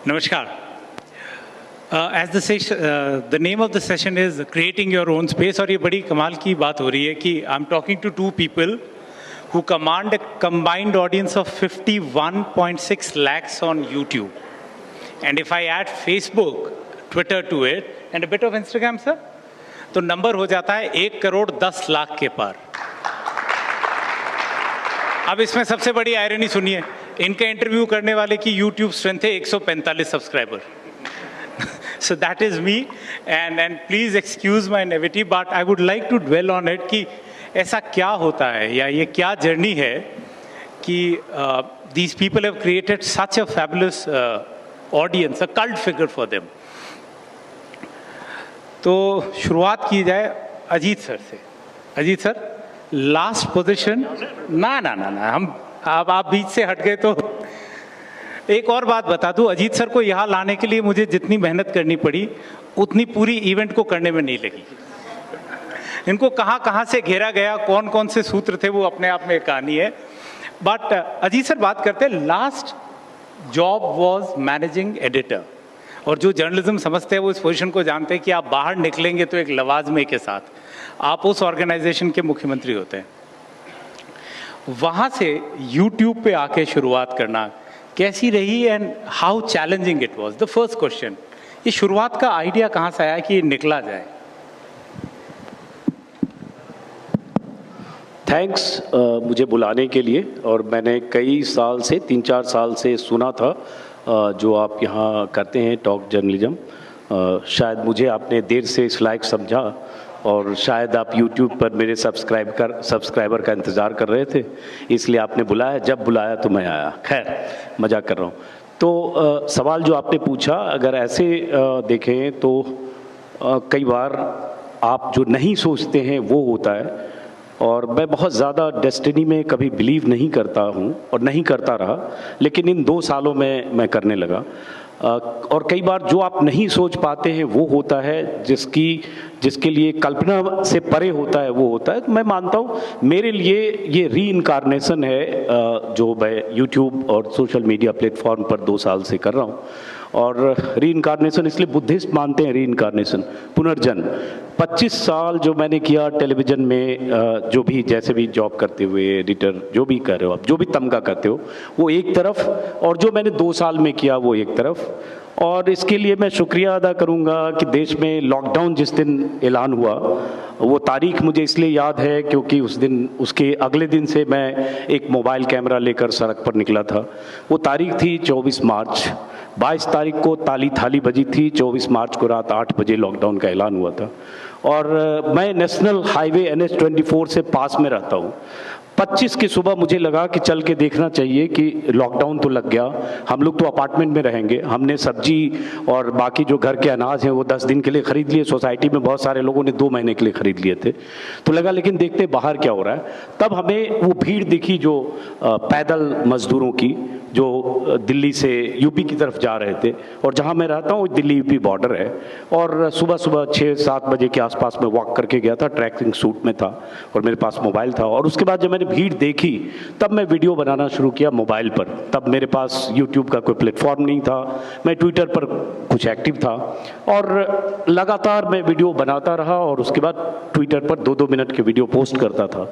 Namaskar. The name of the session is creating your own space, और ये बड़ी कमाल की बात हो रही है कि I'm talking to two people who command a combined audience of 51.6 lakhs on YouTube. And if I add Facebook, Twitter to it, and a bit of Instagram, sir, तो नंबर हो जाता है 1,10,00,000 के पार. अब इसमें सबसे बड़ी आयरनी सुनिए, इनका इंटरव्यू करने वाले की YouTube स्ट्रेंथ है 145 subscriber. So that is me, and please excuse my naivety, but I would like to dwell on it कि ऐसा क्या होता है या ये क्या जर्नी है कि these people have created such a fabulous audience, a cult figure for them. तो शुरुआत की जाए अजीत सर से. Ajit sir, last position. ना हम आप बीच से हट गए तो एक और बात बता दूं, अजीत सर को यहाँ लाने के लिए मुझे जितनी मेहनत करनी पड़ी उतनी पूरी इवेंट को करने में नहीं लगी. इनको कहाँ से घेरा गया, कौन से सूत्र थे, वो अपने आप में एक कहानी है. बट अजीत सर बात करते हैं, last job was managing editor. और जो जर्नलिज्म समझते हैं वो इस पोजीशन को जानते हैं कि आप बाहर निकलेंगे तो एक लवाजमे के साथ आप उस ऑर्गेनाइजेशन के मुख्यमंत्री होते हैं. वहाँ से यूट्यूब पे आके शुरुआत करना कैसी रही and how challenging it was? The first question, ये शुरुआत का आइडिया कहाँ से आया कि निकला जाए? थैंक्स मुझे बुलाने के लिए. और मैंने कई साल से 3-4 साल से सुना था जो आप यहाँ करते हैं टॉक जर्नलिज्म. शायद मुझे आपने देर से इस लायक समझा और शायद आप YouTube पर मेरे सब्सक्राइबर का इंतज़ार कर रहे थे, इसलिए आपने बुलाया. जब बुलाया तो मैं आया. खैर, मजाक कर रहा हूँ. तो सवाल जो आपने पूछा, अगर ऐसे देखें तो कई बार आप जो नहीं सोचते हैं वो होता है. और मैं बहुत ज़्यादा डेस्टिनी में कभी बिलीव नहीं करता हूँ और नहीं करता रहा, लेकिन इन 2 सालों में मैं करने लगा. और कई बार जो आप नहीं सोच पाते हैं वो होता है, जिसके लिए कल्पना से परे होता है वो होता है. तो मैं मानता हूँ मेरे लिए ये री इनकारनेशन है जो मैं यूट्यूब और सोशल मीडिया प्लेटफॉर्म पर 2 साल से कर रहा हूँ. और री इनकारनेशन इसलिए बुद्धिस्ट मानते हैं, री इनकारनेशन पुनर्जन्म. 25 साल जो मैंने किया टेलीविज़न में, जो भी जैसे भी जॉब करते हुए, एडिटर जो भी कर रहे हो आप, जो भी तमगा करते हो वो एक तरफ, और जो मैंने 2 साल में किया वो एक तरफ. और इसके लिए मैं शुक्रिया अदा करूंगा कि देश में लॉकडाउन जिस दिन ऐलान हुआ, वो तारीख मुझे इसलिए याद है क्योंकि उस दिन, उसके अगले दिन से मैं एक मोबाइल कैमरा लेकर सड़क पर निकला था. वो तारीख थी 24 मार्च. 22 तारीख को ताली थाली बजी थी, 24 मार्च को रात 8 बजे लॉकडाउन का ऐलान हुआ था. और मैं नेशनल हाईवे NH-24 से पास में रहता हूँ. 25 की सुबह मुझे लगा कि चल के देखना चाहिए कि लॉकडाउन तो लग गया, हम लोग तो अपार्टमेंट में रहेंगे. हमने सब्जी और बाकी जो घर के अनाज हैं वो 10 दिन के लिए ख़रीद लिए. सोसाइटी में बहुत सारे लोगों ने 2 महीने के लिए ख़रीद लिए थे. तो लगा लेकिन देखते बाहर क्या हो रहा है. तब हमें वो भीड़ दिखी जो पैदल मजदूरों की, जो दिल्ली से यूपी की तरफ जा रहे थे. और जहाँ मैं रहता हूँ दिल्ली यूपी बॉर्डर है. और सुबह 6-7 बजे के आसपास में वॉक करके गया था, ट्रैकिंग सूट में था और मेरे पास मोबाइल था. और उसके बाद जब मैंने भीड़ देखी तब मैं वीडियो बनाना शुरू किया मोबाइल पर. तब मेरे पास यूट्यूब का कोई प्लेटफॉर्म नहीं था, मैं ट्विटर पर कुछ एक्टिव था और लगातार मैं वीडियो बनाता रहा. और उसके बाद ट्विटर पर 2-2 मिनट के वीडियो पोस्ट करता था.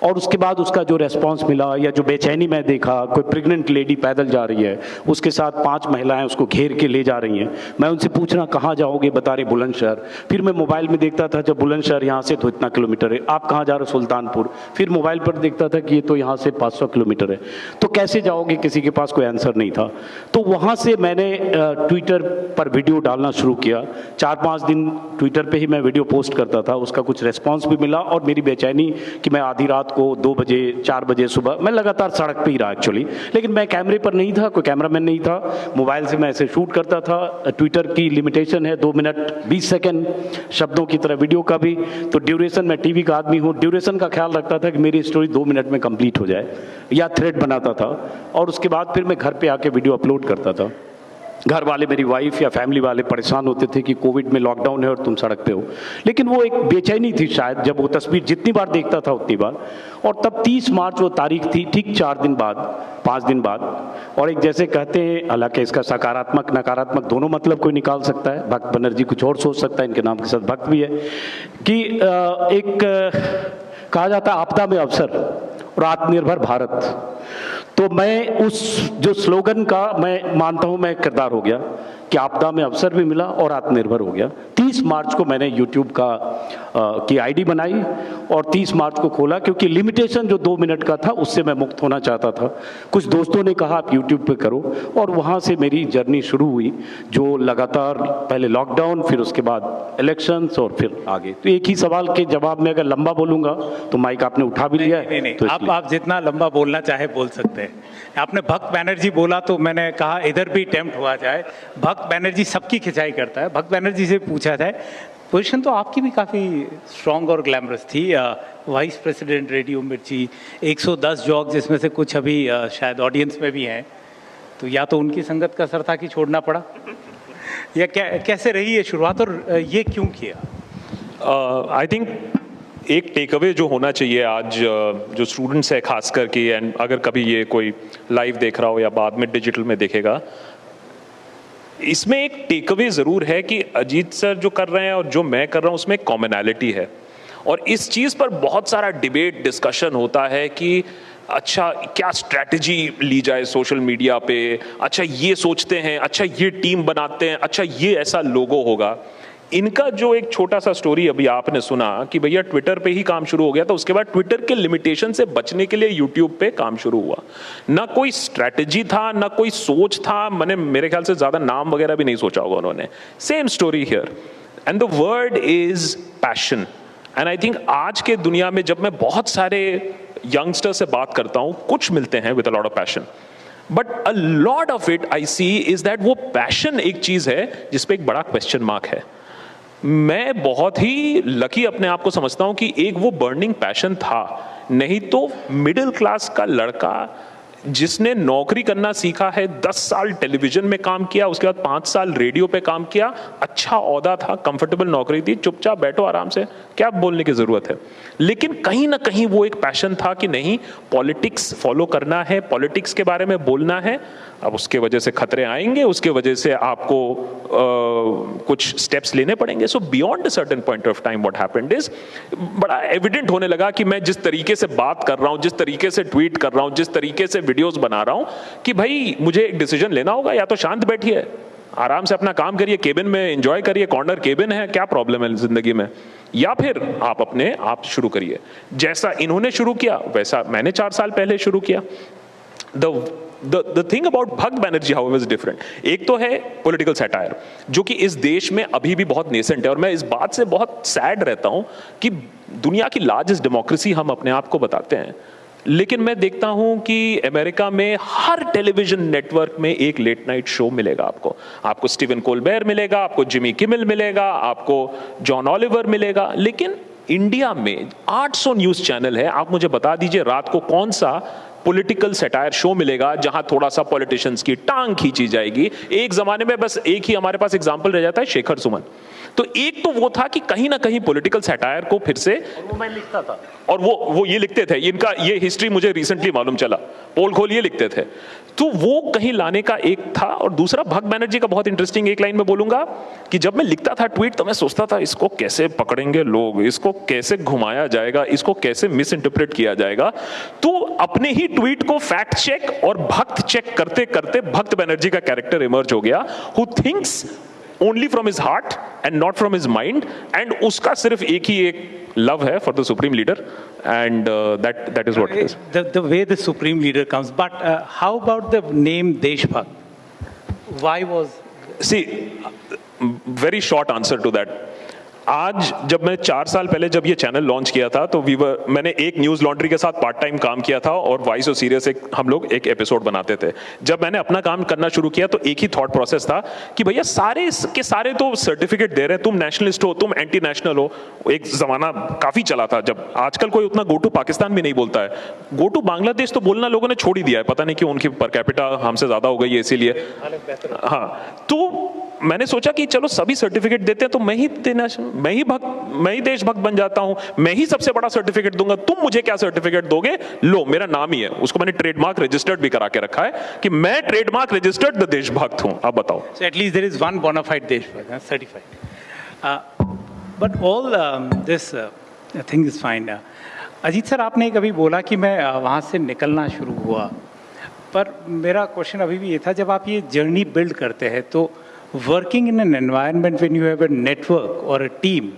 और उसके बाद उसका जो रेस्पॉन्स मिला या जो बेचैनी मैं देखा, कोई प्रेग्नेंट लेडी पैदल जा रही है, उसके साथ 5 महिलाएं उसको घेर के ले जा रही हैं. मैं उनसे पूछना कहाँ जाओगे, बता रहे बुलंदशहर. फिर मैं मोबाइल में देखता था जब बुलंदशहर यहाँ से तो इतना किलोमीटर है, आप कहाँ जा रहे हो, सुल्तानपुर. फिर मोबाइल पर देखता था कि ये तो यहाँ से 500 किलोमीटर है, तो कैसे जाओगे, किसी के पास कोई आंसर नहीं था. तो वहाँ से मैंने ट्विटर पर वीडियो डालना शुरू किया. 4-5 दिन ट्विटर पर ही मैं वीडियो पोस्ट करता था. उसका कुछ रेस्पॉन्स भी मिला और मेरी बेचैनी कि मैं आधी रात को 2 बजे 4 बजे सुबह मैं लगातार सड़क पे ही रहा एक्चुअली. लेकिन मैं कैमरे पर नहीं था, कोई कैमरामैन नहीं था, मोबाइल से मैं ऐसे शूट करता था. ट्विटर की लिमिटेशन है 2 मिनट 20 सेकंड शब्दों की तरह वीडियो का भी. तो ड्यूरेशन, मैं टीवी का आदमी हूँ, ड्यूरेशन का ख्याल रखता था कि मेरी स्टोरी 2 मिनट में कंप्लीट हो जाए, या थ्रेड बनाता था. और उसके बाद फिर मैं घर पे आके वीडियो अपलोड करता था. घर वाले, मेरी वाइफ या फैमिली वाले परेशान होते थे कि कोविड में लॉकडाउन है और तुम सड़क पे हो, लेकिन वो एक बेचैनी थी शायद, जब वो तस्वीर जितनी बार देखता था उतनी बार। और तब 30 मार्च वो तारीख थी, ठीक 4 दिन बाद, 5 दिन बाद। और एक जैसे कहते हैं, हालांकि इसका सकारात्मक नकारात्मक दोनों मतलब कोई निकाल सकता है, भक्त बनर्जी कुछ और सोच सकता है, इनके नाम के साथ भक्त भी है, कि कहा जाता है आपदा में अवसर और आत्मनिर्भर भारत। तो मैं उस जो स्लोगन का मैं मानता हूं मैं किरदार हो गया कि आपदा में अवसर भी मिला और आत्मनिर्भर हो गया। 30 मार्च को मैंने यूट्यूब की आईडी बनाई और 30 मार्च को खोला, क्योंकि लिमिटेशन जो 2 मिनट का था उससे मैं मुक्त होना चाहता था। कुछ दोस्तों ने कहा आप यूट्यूब पे करो, और वहाँ से मेरी जर्नी शुरू हुई, जो लगातार पहले लॉकडाउन, फिर उसके बाद इलेक्शंस और फिर आगे। तो एक ही सवाल के जवाब में अगर लंबा बोलूंगा तो माइक आपने उठा भी लिया है। नहीं, तो आप जितना लंबा बोलना चाहे बोल सकते हैं। आपने भक्त बैनर्जी बोला तो मैंने कहा इधर भी टेम्प्ट हुआ जाए। भक्त बैनर्जी सबकी खिंचाई करता है। भक्त बैनर्जी से पूछा जाए, पोजीशन तो आपकी भी काफ़ी स्ट्रॉन्ग और ग्लैमरस थी, वाइस प्रेसिडेंट रेडियो मिर्ची, 110 जॉग, जिसमें से कुछ अभी शायद ऑडियंस में भी हैं, तो या तो उनकी संगत का असर था कि छोड़ना पड़ा, या कैसे रही ये शुरुआत और ये क्यों किया? आई थिंक एक टेक अवे जो होना चाहिए आज जो स्टूडेंट्स है खास करके, एंड अगर कभी ये कोई लाइव देख रहा हो या बाद में डिजिटल में देखेगा, इसमें एक टेक अवे ज़रूर है कि अजीत सर जो कर रहे हैं और जो मैं कर रहा हूँ उसमें एक कॉमनैलिटी है। और इस चीज़ पर बहुत सारा डिबेट डिस्कशन होता है कि अच्छा क्या स्ट्रैटेजी ली जाए सोशल मीडिया पे, अच्छा ये सोचते हैं, अच्छा ये टीम बनाते हैं, अच्छा ये ऐसा लोगो होगा। इनका जो एक छोटा सा स्टोरी अभी आपने सुना कि भैया ट्विटर पे ही काम शुरू हो गया, तो उसके बाद ट्विटर के लिमिटेशन से बचने के लिए यूट्यूब पे काम शुरू हुआ। ना कोई स्ट्रैटेजी था, ना कोई सोच था, मैंने मेरे ख्याल से ज़्यादा नाम वगैरह भी नहीं सोचा होगा उन्होंने। Same story here, and the word is passion. And I think आज के दुनिया में जब मैं बहुत सारे यंगस्टर से बात करता हूँ, कुछ मिलते हैं with a lot of passion, but a lot of it I see is that वो पैशन एक चीज़ है जिसपे एक बड़ा क्वेश्चन मार्क है। मैं बहुत ही लकी अपने आप को समझता हूं कि एक वो बर्निंग पैशन था, नहीं तो मिडिल क्लास का लड़का जिसने नौकरी करना सीखा है, 10 साल टेलीविजन में काम किया, उसके बाद 5 साल रेडियो पे काम किया, अच्छा औहदा था, कंफर्टेबल नौकरी थी, चुपचाप बैठो आराम से, क्या बोलने की जरूरत है। लेकिन कहीं ना कहीं वो एक पैशन था कि नहीं, पॉलिटिक्स फॉलो करना है, पॉलिटिक्स के बारे में बोलना है। अब उसके वजह से खतरे आएंगे, उसके वजह से आपको कुछ स्टेप्स लेने पड़ेंगे। सो beyond a certain point of time what happened is, बड़ा एविडेंट होने लगा कि मैं जिस तरीके से बात कर रहा हूं, जिस तरीके से ट्वीट कर रहा हूं, जिस तरीके से वीडियोस बना रहा हूं, कि भाई मुझे एक डिसीजन लेना होगा, या तो शांत बैठिए, आराम से अपना काम करिए, केबिन में एंजॉय करिए, कॉर्नर केबिन है, क्या प्रॉब्लम है जिंदगी में, या फिर आप अपने आप शुरू करिए। जैसा इन्होंने शुरू किया वैसा मैंने 4 साल पहले शुरू किया। The thing about भक्त बैनर्जी however is different। एक तो है पॉलिटिकल सैटायर, जो कि इस देश में अभी भी बहुत नेसेंट है, और मैं इस बात से बहुत सैड रहता हूं कि दुनिया की लार्जेस्ट डेमोक्रेसी हम अपने आप को बताते हैं, लेकिन मैं देखता हूं कि अमेरिका में हर टेलीविजन नेटवर्क में एक लेट नाइट शो मिलेगा आपको स्टीवन कोलबेर मिलेगा, आपको जिमी किमिल मिलेगा, आपको जॉन ऑलिवर मिलेगा। लेकिन इंडिया में 800 न्यूज चैनल है, आप मुझे बता दीजिए रात को कौन सा पॉलिटिकल सैटायर शो मिलेगा जहां थोड़ा सा पॉलिटिशियंस की टांग खींची जाएगी। एक जमाने में बस एक ही हमारे पास एग्जांपल रह जाता है, शेखर सुमन। तो एक तो वो था कि कहीं ना कहीं पॉलिटिकल सैटायर को फिर से, और वो मैं लिखता था, और वो ये लिखते थे, इनका ये हिस्ट्री मुझे रिसेंटली मालूम चला, पोल खोल ये लिखते थे, तो वो कहीं लाने का एक था। और दूसरा भक्त बैनर्जी का बहुत इंटरेस्टिंग एक लाइन में बोलूंगा कि जब मैं लिखता था ट्वीट तो मैं सोचता था इसको कैसे पकड़ेंगे लोग, इसको कैसे घुमाया जाएगा, इसको कैसे मिस इंटरप्रेट किया जाएगा। तो अपने ही ट्वीट को फैक्ट चेक और भक्त चेक करते करते भक्त बैनर्जी का कैरेक्टर इमर्ज हो गया, who thinks only from his heart and not from his mind, and उसका सिर्फ एक ही एक love है for the supreme leader, and that is what it is. The way the supreme leader comes, but how about the name Deshbhakt? Why was? See, very short answer to that. आज जब मैं 4 साल पहले जब ये channel launch किया था तो मैंने एक न्यूज़ लॉन्ड्री के साथ पार्ट टाइम काम किया था और वॉइस और सीरियस हम लोग एक एपिसोड बनाते थे। जब मैंने अपना काम करना शुरू किया तो एक ही थॉट प्रोसेस था कि भैया सारे के सारे तो सर्टिफिकेट दे रहे हैं, तुम नेशनलिस्ट हो, तुम एंटी नेशनल हो। एक जमाना काफी चला था जब आजकल कोई उतना गो टू पाकिस्तान भी नहीं बोलता है, गो टू बांग्लादेश तो बोलना लोगों ने छोड़ ही दिया है, पता नहीं क्यों, उनकी पर कैपिटा हमसे ज्यादा हो गई है इसीलिए। हाँ, तो मैंने सोचा कि चलो सभी सर्टिफिकेट देते हैं तो मैं ही देशभक्त बन जाता हूं, मैं ही सबसे बड़ा सर्टिफिकेट दूंगा, तुम मुझे क्या सर्टिफिकेट दोगे, लो मेरा नाम ही है, उसको मैंने ट्रेडमार्क रजिस्टर्ड भी करा के रखा है कि मैं ट्रेडमार्क रजिस्टर्ड द देशभक्त हूं। आप बताओ। So at least there is one bona fide Deshbhakt, certified. But all this thing is fine. Ajit sir, आपने कभी बोला कि मैं वहाँ से निकलना शुरू हुआ, पर मेरा क्वेश्चन अभी भी ये था, जब आप ये जर्नी बिल्ड करते हैं तो working in an environment when you have a network और अ टीम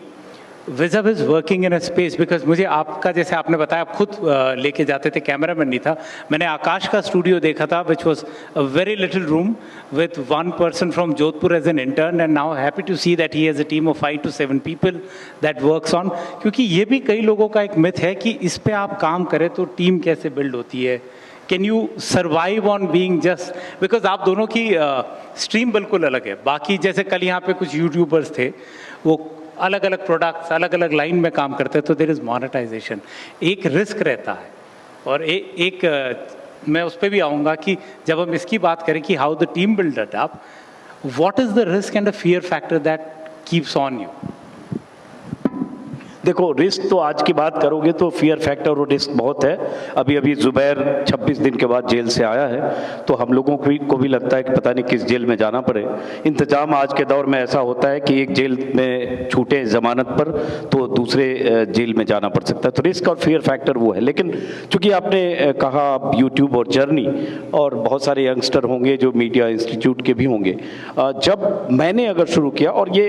विजअप is working in a space, because मुझे आपका, जैसे आपने बताया, आप खुद लेके जाते थे, कैमरामैन नहीं था, मैंने आकाश का स्टूडियो देखा था which was a very little room with one person from Jodhpur as an intern, and now happy to see that he has a team of 5 to 7 people that works on. क्योंकि ये भी कई लोगों का एक मिथ है कि इस पे आप काम करें तो टीम कैसे बिल्ड होती है, can you survive on being just, because आप दोनों की स्ट्रीम बिल्कुल अलग है। बाकी जैसे कल यहाँ पे कुछ यूट्यूबर्स थे, वो अलग अलग प्रोडक्ट्स अलग अलग लाइन में काम करते हैं, तो देयर इज मोनेटाइजेशन, एक रिस्क रहता है। और मैं उस पर भी आऊँगा कि जब हम इसकी बात करें कि how the team builder up, what is the risk and the fear factor that keeps on you? देखो, रिस्क तो आज की बात करोगे तो फियर फैक्टर और रिस्क बहुत है। अभी जुबैर 26 दिन के बाद जेल से आया है, तो हम लोगों को भी लगता है कि पता नहीं किस जेल में जाना पड़े। इंतजाम आज के दौर में ऐसा होता है कि एक जेल में छूटे जमानत पर तो दूसरे जेल में जाना पड़ सकता है, तो रिस्क और फियर फैक्टर वो है। लेकिन चूंकि आपने कहा यूट्यूब और जर्नी, और बहुत सारे यंगस्टर होंगे जो मीडिया इंस्टीट्यूट के भी होंगे, जब मैंने अगर शुरू किया, और ये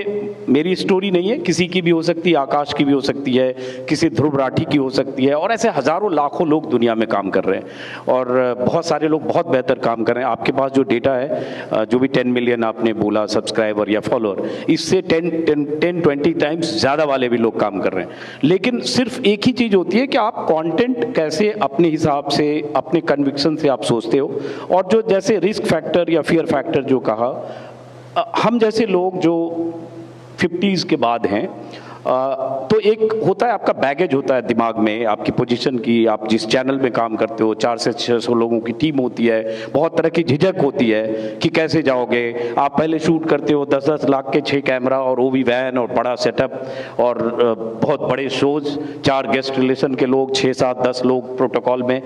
मेरी स्टोरी नहीं है, किसी की भी हो सकती है, आकाश की भी हो सकती है, किसी ध्रुव राठी की हो सकती है, और ऐसे हजारों लाखों लोग दुनिया में काम कर रहे हैं और बहुत सारे लोग बहुत बेहतर काम कर रहे हैं। आपके पास जो डेटा है, जो भी 10 मिलियन आपने बोला सब्सक्राइबर या फॉलोअर, इससे 10-20 टाइम्स ज़्यादा वाले भी लोग काम कर रहे हैं। लेकिन सिर्फ एक ही चीज़ होती है कि आप कंटेंट कैसे अपने हिसाब से, अपने कन्विक्शन से आप सोचते हो। और जो जैसे रिस्क फैक्टर या फियर फैक्टर जो कहा, हम जैसे लोग जो 50s के बाद हैं, तो एक होता है आपका बैगेज होता है दिमाग में, आपकी पोजीशन की, आप जिस चैनल में काम करते हो, 400 से 600 लोगों की टीम होती है, बहुत तरह की झिझक होती है कि कैसे जाओगे। आप पहले शूट करते हो 10-10 लाख के 6 कैमरा और वो भी वैन और बड़ा सेटअप और बहुत बड़े शोज, 4 गेस्ट रिलेशन के लोग, 6-7-10 लोग प्रोटोकॉल में,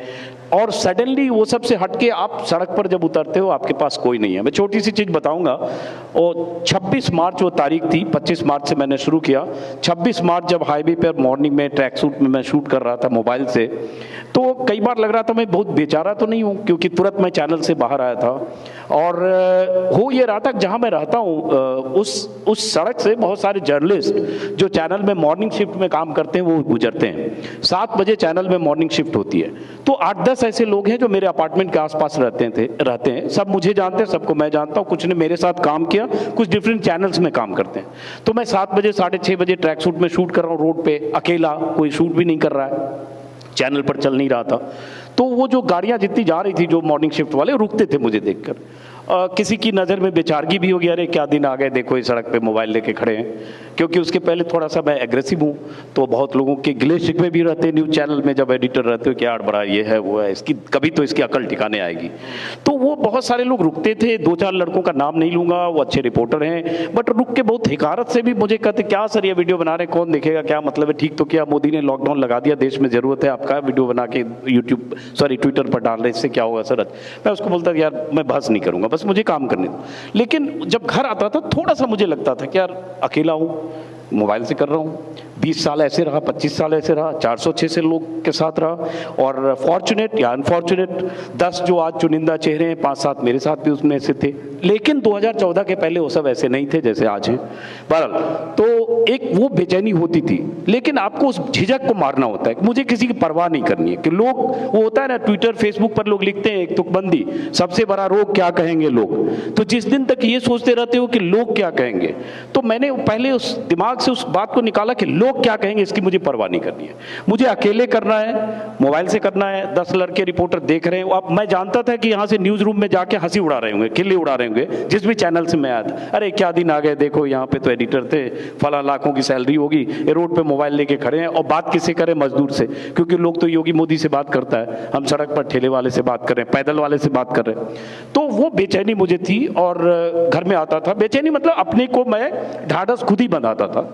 और सडनली वो सब से हटके आप सड़क पर जब उतरते हो आपके पास कोई नहीं है। मैं छोटी सी चीज़ बताऊंगा, और 26 मार्च वो तारीख थी, 25 मार्च से मैंने शुरू किया। 26 मार्च जब हाईवे पर मॉर्निंग में ट्रैक सूट में मैं शूट कर रहा था मोबाइल से, तो कई बार लग रहा था मैं बहुत बेचारा तो नहीं हूँ, क्योंकि तुरंत मैं चैनल से बाहर आया था। और हो ये रहा था जहाँ मैं रहता हूँ उस सड़क से बहुत सारे जर्नलिस्ट जो चैनल में मॉर्निंग शिफ्ट में काम करते हैं वो गुजरते हैं। 7 बजे चैनल में मॉर्निंग शिफ्ट होती है, तो 8-10 ऐसे लोग हैं जो मेरे अपार्टमेंट के आसपास रहते हैं। सब मुझे जानते हैं, सबको मैं जानता हूँ, कुछ ने मेरे साथ काम किया, कुछ डिफरेंट चैनल्स में काम करते हैं। तो मैं 7 बजे 6:30 बजे ट्रैक सूट में शूट कर रहा हूँ रोड पे, अकेला, कोई शूट भी नहीं कर रहा है, चैनल पर चल नहीं रहा था। तो वो जो गाड़ियां जितनी जा रही थी, जो मॉर्निंग शिफ्ट वाले रुकते थे मुझे देखकर, किसी की नज़र में बेचारगी भी हो गया, अरे क्या दिन आ गए, देखो इस सड़क पे मोबाइल लेके खड़े हैं। क्योंकि उसके पहले थोड़ा सा मैं एग्रेसिव हूँ, तो बहुत लोगों के गिले शिकवे भी रहते हैं न्यूज़ चैनल में, जब एडिटर रहते हो कि यार बड़ा ये है वो है, इसकी कभी तो इसकी अकल ठिकाने आएगी। तो वो बहुत सारे लोग रुकते थे, 2-4 लड़कों का नाम नहीं लूँगा, वो अच्छे रिपोर्टर हैं, बट रुक के बहुत हिकारत से भी मुझे कहते, क्या सर ये वीडियो बना रहे हैं, कौन देखेगा, क्या मतलब है, ठीक तो किया, मोदी ने लॉकडाउन लगा दिया, देश में ज़रूरत है आपका, वीडियो बना के ट्विटर पर डाल रहे, इससे क्या होगा सर। मैं उसको बोलता यार मैं बहस नहीं करूँगा, बस मुझे काम करने दो। लेकिन जब घर आता था थोड़ा सा मुझे लगता था कि यार अकेला हूँ, मोबाइल से कर रहा हूँ, 20 साल ऐसे रहा, 25 साल ऐसे रहा, 400-600 लोग के साथ रहा, और फॉर्चुनेट या अनफॉर्चुनेट 10 जो आज चुनिंदा चेहरे हैं, 5-7 मेरे साथ भी उसमें ऐसे थे। लेकिन 2014 के पहले वो सब ऐसे नहीं थे जैसे आज हैं। बहरहाल, तो एक वो बेचैनी होती थी, लेकिन आपको उस झिझक को मारना होता है। मुझे किसी की परवाह नहीं करनी है कि लोग, वो होता है ना ट्विटर फेसबुक पर लोग लिखते हैं एक तुकबंदी, सबसे बड़ा रोग क्या कहेंगे लोग। तो जिस दिन तक ये सोचते रहते हो कि लोग क्या कहेंगे, तो मैंने पहले उस दिमाग से उस बात को निकाला कि लोग क्या कहेंगे इसकी मुझे परवाह नहीं करनी है। मुझे अकेले करना है, मोबाइल से करना है, 10 लड़के रिपोर्टर देख रहे हैं। अब मैं जानता था कि यहाँ से न्यूज रूम में जाके हंसी उड़ा रहे होंगे, खिल्ली उड़ा रहे होंगे, जिस भी चैनल से मैं आया था। अरे क्या दिन आ गए, देखो यहाँ पे तो एडिटर थे, फला लाखों की सैलरी होगी, ये रोड पे मोबाइल लेके खड़े हैं। और बात किससे करें? मजदूर से, क्योंकि लोग तो योगी मोदी से बात करता है, हम सड़क पर ठेले वाले से बात कर रहे हैं, पैदल वाले से बात कर रहे हैं। तो वो बेचैनी मुझे थी, और घर में आता था बेचैनी, मतलब अपने को मैं ढाढ़स खुद ही बनाता था।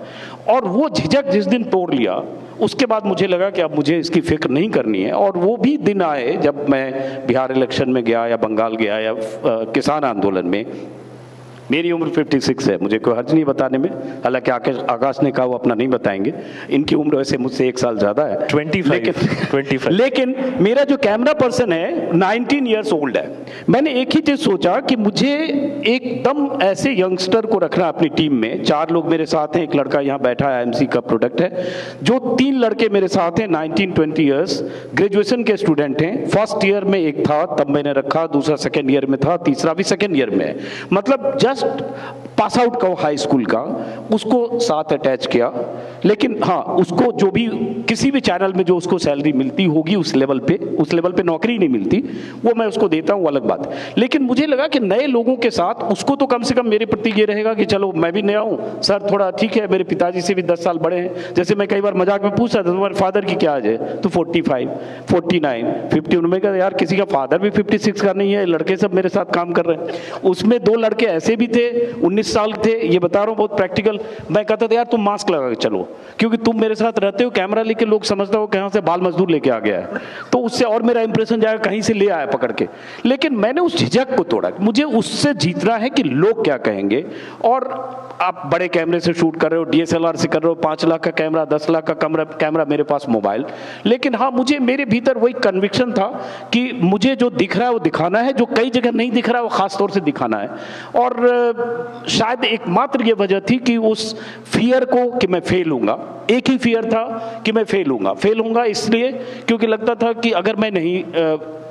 और वो झिझक जिस दिन तोड़ लिया, उसके बाद मुझे लगा कि अब मुझे इसकी फिक्र नहीं करनी है। और वो भी दिन आए जब मैं बिहार इलेक्शन में गया या बंगाल गया या किसान आंदोलन में। मेरी उम्र 56 है, मुझे कोई हर्ज नहीं बताने में, हालांकि आकाश ने कहा वो अपना नहीं बताएंगे, इनकी उम्र वैसे मुझसे 1 साल ज़्यादा है, 25। लेकिन मेरा जो कैमरा पर्सन है 19 ईयर्स ओल्ड है। मैंने एक ही चीज़ सोचा कि मुझे एकदम ऐसे यंगस्टर को रखना अपनी टीम में। 4 लोग मेरे साथ हैं, एक लड़का यहाँ बैठा है, IMC का प्रोडक्ट है। जो 3 लड़के मेरे साथ हैं 19-20 ईयर्स, ग्रेजुएशन के स्टूडेंट हैं। फर्स्ट ईयर में एक था तब मैंने रखा, दूसरा सेकेंड ईयर में था, तीसरा भी सेकेंड ईयर में है। मतलब जस्ट पास आउट का हाई स्कूल का, उसको साथ अटैच किया। लेकिन हाँ, उसको जो भी किसी भी चैनल में जो उसको सैलरी मिलती होगी उस लेवल पे नौकरी नहीं मिलती, वो मैं उसको देता हूँ, अलग बात। लेकिन मुझे लगा कि नए लोगों के साथ उसको तो कम से कम मेरे प्रति ये रहेगा कि चलो मैं भी नया हूँ सर, थोड़ा ठीक है, मेरे पिताजी से भी 10 साल बड़े हैं। जैसे मैं कई बार मजाक में पूछता था तुम्हारे फादर की क्या एज है, तो 45, 49, 50। उन्होंने कहा यार किसी का फादर भी 56 का नहीं है, लड़के सब मेरे साथ काम कर रहे हैं। उसमें 2 लड़के ऐसे भी थे 19 साल थे, ये बता रहा हूँ बहुत प्रैक्टिकल। मैं कहता था यार तुम मास्क लगा के चलो, क्योंकि तुम मेरे साथ रहते हो, कैमरा लेके लोग समझता हो कहाँ से बाल मजदूर लेके आ गया है, तो उससे और मेरा इंप्रेशन जाएगा कहीं से ले आया पकड़ के। लेकिन मैंने उस झिझक को तोड़ा, मुझे उससे जीतना है कि लोग क्या कहेंगे। और आप बड़े कैमरे से शूट कर रहे हो, DSLR से कर रहे हो, 5 लाख का कैमरा, 10 लाख का कैमरा, मेरे पास मोबाइल। लेकिन हाँ, मुझे मेरे भीतर वही कन्विक्शन था कि मुझे जो दिख रहा है वो दिखाना है, जो कई जगह नहीं दिख रहा है वो खास तौर से दिखाना है। और शायद एकमात्र ये वजह थी कि उस फियर को कि मैं फेल होऊंगा, एक ही फियर था कि मैं फेल होऊंगा इसलिए क्योंकि लगता था कि अगर मैं नहीं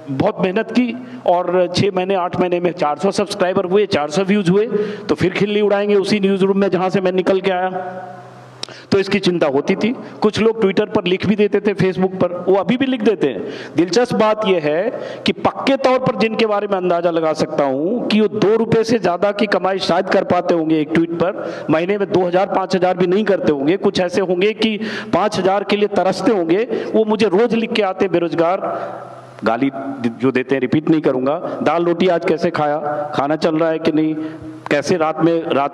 बहुत मेहनत की और 6 महीने 8 महीने में 400 सब्सक्राइबर हुए, 400 व्यूज हुए, तो फिर खिल्ली उड़ाएंगे उसी न्यूज रूम में जहां से मैं निकल के आया। तो इसकी चिंता होती थी। कुछ लोग ट्विटर पर लिख भी देते थे, फेसबुक पर, वो अभी भी लिख देते हैं। दिलचस्प बात यह है कि पक्के तौर पर जिनके बारे में अंदाजा लगा सकता हूं कि वो 2 रुपए से ज्यादा की कमाई शायद कर पाते होंगे एक ट्वीट पर, महीने में 2000-5000 भी नहीं करते होंगे। कुछ ऐसे होंगे कि 5000 के लिए तरसते होंगे, वो मुझे रोज लिख के आते, बेरोजगार, गाली जो देते हैं रिपीट नहीं करूंगा, दाल रोटी आज कैसे खाया, खाना चल रहा है कि नहीं, कैसे रात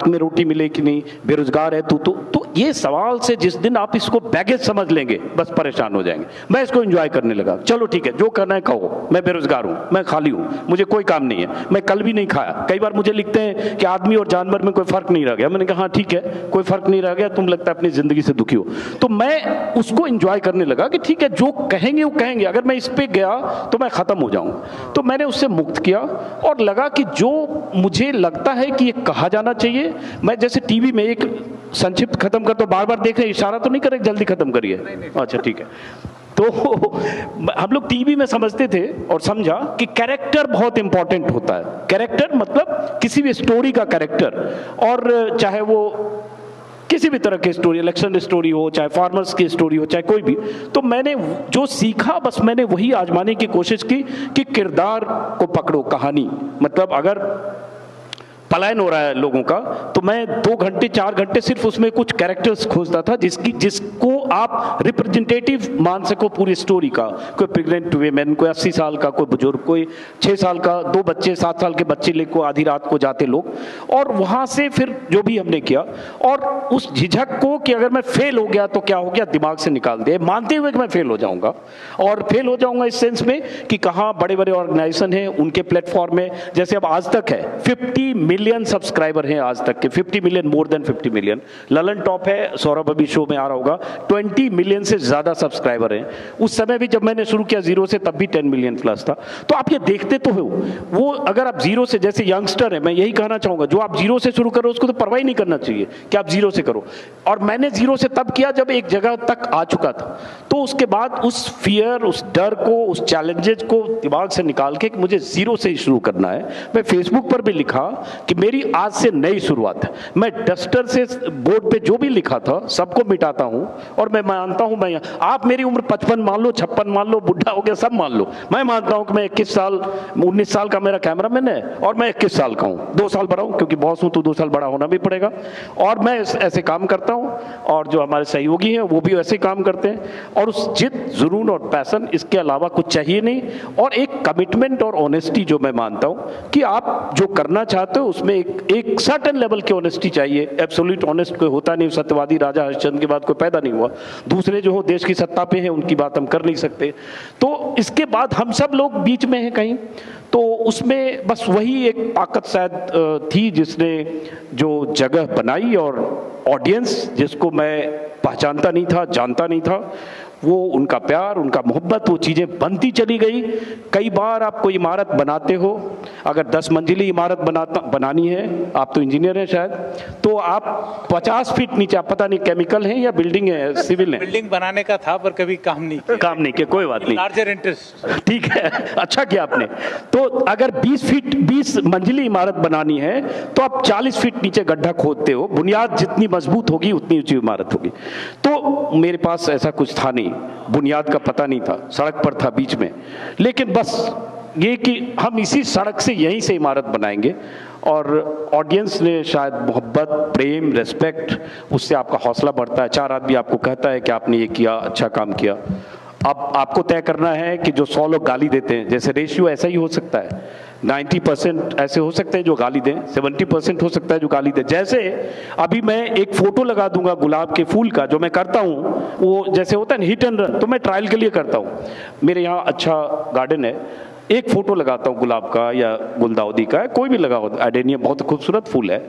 में रोटी मिले कि नहीं, बेरोजगार है तू तो ये सवाल से जिस दिन आप इसको बैगेज समझ लेंगे बस परेशान हो जाएंगे। मैं इसको एंजॉय करने लगा, चलो ठीक है जो करना है कहो, मैं बेरोजगार हूं, मैं खाली हूं, मुझे कोई काम नहीं है, मैं कल भी नहीं खाया। कई बार मुझे लिखते हैं कि आदमी और जानवर में कोई फर्क नहीं रह गया। मैंने कहा हाँ ठीक है, कोई फर्क नहीं रह गया, तुम लगता है अपनी जिंदगी से दुखी हो। तो मैं उसको एंजॉय करने लगा कि ठीक है जो कहेंगे वो कहेंगे, अगर मैं इस पे गया तो मैं खत्म हो जाऊंगा। तो मैंने उससे मुक्त किया और लगा कि जो मुझे लगता है कि ये कहा जाना चाहिए, मैं जैसे टीवी में एक संक्षिप्त खत्म कर, तो बार बार देख रहे इशारा तो नहीं करे जल्दी खत्म करिए, अच्छा ठीक है। तो हम लोग टीवी में समझते थे और समझा कि कैरेक्टर बहुत इंपॉर्टेंट होता है। कैरेक्टर मतलब किसी भी स्टोरी का कैरेक्टर, और चाहे वो किसी भी तरह की स्टोरी, इलेक्शन स्टोरी हो, चाहे फार्मर्स की स्टोरी हो, चाहे कोई भी। तो मैंने जो सीखा बस मैंने वही आजमाने की कोशिश की कि किरदार को पकड़ो, कहानी मतलब अगर पलायन हो रहा है लोगों का, तो मैं 2 घंटे 4 घंटे सिर्फ उसमें कुछ कैरेक्टर्स खोजता था जिसको आप रिप्रेजेंटेटिव मान सको पूरी स्टोरी का। कोई प्रेग्नेंट वुमेन, कोई 80 साल का, कोई बुजुर्ग, कोई 6 साल का, 2 बच्चे, 7 साल के बच्चे लेको आधी रात को जाते लोग। और वहां से फिर जो भी हमने किया, और उस झिझक को कि अगर मैं फेल हो गया तो क्या हो गया दिमाग से निकाल दिया, मानते हुए कि मैं फेल हो जाऊंगा। और फेल हो जाऊंगा इस सेंस में कि कहाँ बड़े बड़े ऑर्गेनाइजेशन हैं, उनके प्लेटफॉर्म में, जैसे अब आज तक है 50 मिलियन सब्सक्राइबर हैं आज तक के, 50 million, more than 50 million. Lalan top है, सौरभ अभी शो में आ रहा होगा, 20 मिलियन से ज़्यादा सब्सक्राइबर हैं। उस समय भी जब मैंने शुरू किया 0 से, तब भी 10 मिलियन प्लस था। तो आप ये देखते तो हो, वो अगर आप 0 से, जैसे यंगस्टर है, मैं यही कहना चाहूँगा, जो आप 0 से शुरू करो उसको तो परवाह ही नहीं करना चाहिए कि आप 0 से करो। और मैंने 0 से तब किया जब एक जगह तक आ चुका था। तो उसके बाद उस फियर, उस डर को, उस चैलेंजेस को दिमाग से निकाल के मुझे 0 से ही शुरू करना है। मैं फेसबुक पर भी लिखा कि मेरी आज से नई शुरुआत है। मैं डस्टर से बोर्ड पे जो भी लिखा था सबको मिटाता हूं, और मैं मानता हूं, मैं, आप मेरी उम्र 55 मान लो, 56 मान लो, बुढ़ा हो गया, सब मान लो, मैं मानता हूं कि मैं 19 साल का मेरा कैमरामैन है और मैं 21 साल का हूं। 2 साल बड़ा हूं क्योंकि बॉस हूं तो 2 साल बड़ा होना भी पड़ेगा। और मैं ऐसे काम करता हूं, और जो हमारे सहयोगी हैं वो भी ऐसे काम करते हैं। और उस जिद, जुनून और पैशन, इसके अलावा कुछ चाहिए नहीं। और एक कमिटमेंट और ऑनेस्टी जो मैं मानता हूं कि आप जो करना चाहते हो उसमें एक सर्टेन लेवल की ऑनेस्टी चाहिए। एब्सोल्यूट ऑनेस्ट कोई होता नहीं, सत्यवादी राजा हरिश्चंद्र के बाद कोई पैदा नहीं हुआ। दूसरे जो हो देश की सत्ता पे हैं उनकी बात हम कर नहीं सकते। तो इसके बाद हम सब लोग बीच में हैं कहीं, तो उसमें बस वही एक ताकत शायद थी जिसने जो जगह बनाई, और ऑडियंस जिसको मैं पहचानता नहीं था, जानता नहीं था, वो उनका प्यार, उनका मोहब्बत, वो चीज़ें बनती चली गई। कई बार आप कोई इमारत बनाते हो, अगर 10 मंजिली इमारत बनानी है, आप तो इंजीनियर हैं शायद, तो आप 50 फीट नीचे, आप पता नहीं केमिकल है या बिल्डिंग है, सिविल है। बिल्डिंग बनाने का था पर कभी काम नहीं किया, कोई बात नहीं, लार्जर इंटरेस्ट। ठीक है, अच्छा किया आपने। तो अगर 20 मंजिली इमारत बनानी है तो आप 40 फीट नीचे गड्ढा खोदते हो। बुनियाद जितनी मजबूत होगी उतनी ऊंची इमारत होगी। तो मेरे पास ऐसा कुछ था नहीं, बुनियाद का पता नहीं था, सड़क पर था बीच में। लेकिन बस ये कि हम इसी सड़क से, यहीं से इमारत बनाएंगे। और ऑडियंस ने शायद मोहब्बत, प्रेम, रेस्पेक्ट, उससे आपका हौसला बढ़ता है। 4 आदमी आपको कहता है कि आपने ये किया, अच्छा काम किया। अब आपको तय करना है कि जो 100 लोग गाली देते हैं, जैसे रेशियो ऐसा ही हो सकता है, 90% ऐसे हो सकते हैं जो गाली दें, 70% हो सकता है जो गाली दें। जैसे अभी मैं एक फोटो लगा दूंगा गुलाब के फूल का, जो मैं करता हूं, वो जैसे होता है ना हिट एंड रन, तो मैं ट्रायल के लिए करता हूं। मेरे यहाँ अच्छा गार्डन है, एक फोटो लगाता हूँ गुलाब का या गुलदाउदी का, कोई भी लगा होता, एडेनियम बहुत खूबसूरत फूल है,